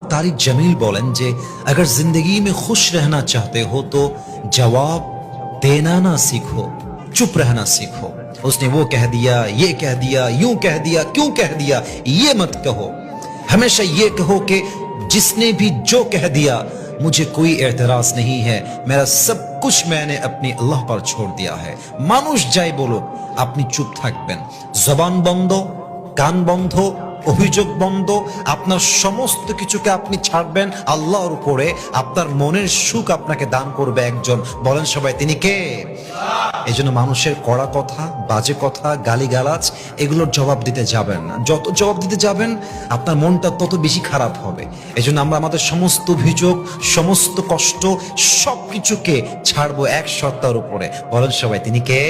तारिक जमील बोलें जे अगर जिंदगी में खुश रहना चाहते हो तो जवाब देना ना सीखो, चुप रहना सीखो। उसने वो कह दिया, ये कह दिया, यूं कह दिया, क्यों कह दिया, ये मत कहो। हमेशा ये कहो कि जिसने भी जो कह दिया मुझे कोई एतराज नहीं है, मेरा सब कुछ मैंने अपने अल्लाह पर छोड़ दिया है। मानुष যাই বলুক আপনি চুপ থাকবেন, জবান বন্ধ, কান বন্ধ, অভিযোগ বন্ধ, আপনার সমস্ত কিছুকে আপনি ছাড়বেন আল্লাহর উপরে। আপনার মনের সুখ আপনাকে দান করবে একজন, বলেন সবাই তিনি কে? এই জন্য মানুষের কড়া কথা, বাজে কথা, গালিগালাজ এগুলোর জবাব দিতে যাবেন না। যত জবাব দিতে যাবেন আপনার মনটা তত বেশি খারাপ হবে। এই জন্য আমরা আমাদের সমস্ত অভিযোগ, সমস্ত কষ্ট সবকিছুকে ছাড়বো এক সত্তার উপরে, বলেন সবাই তিনি কে?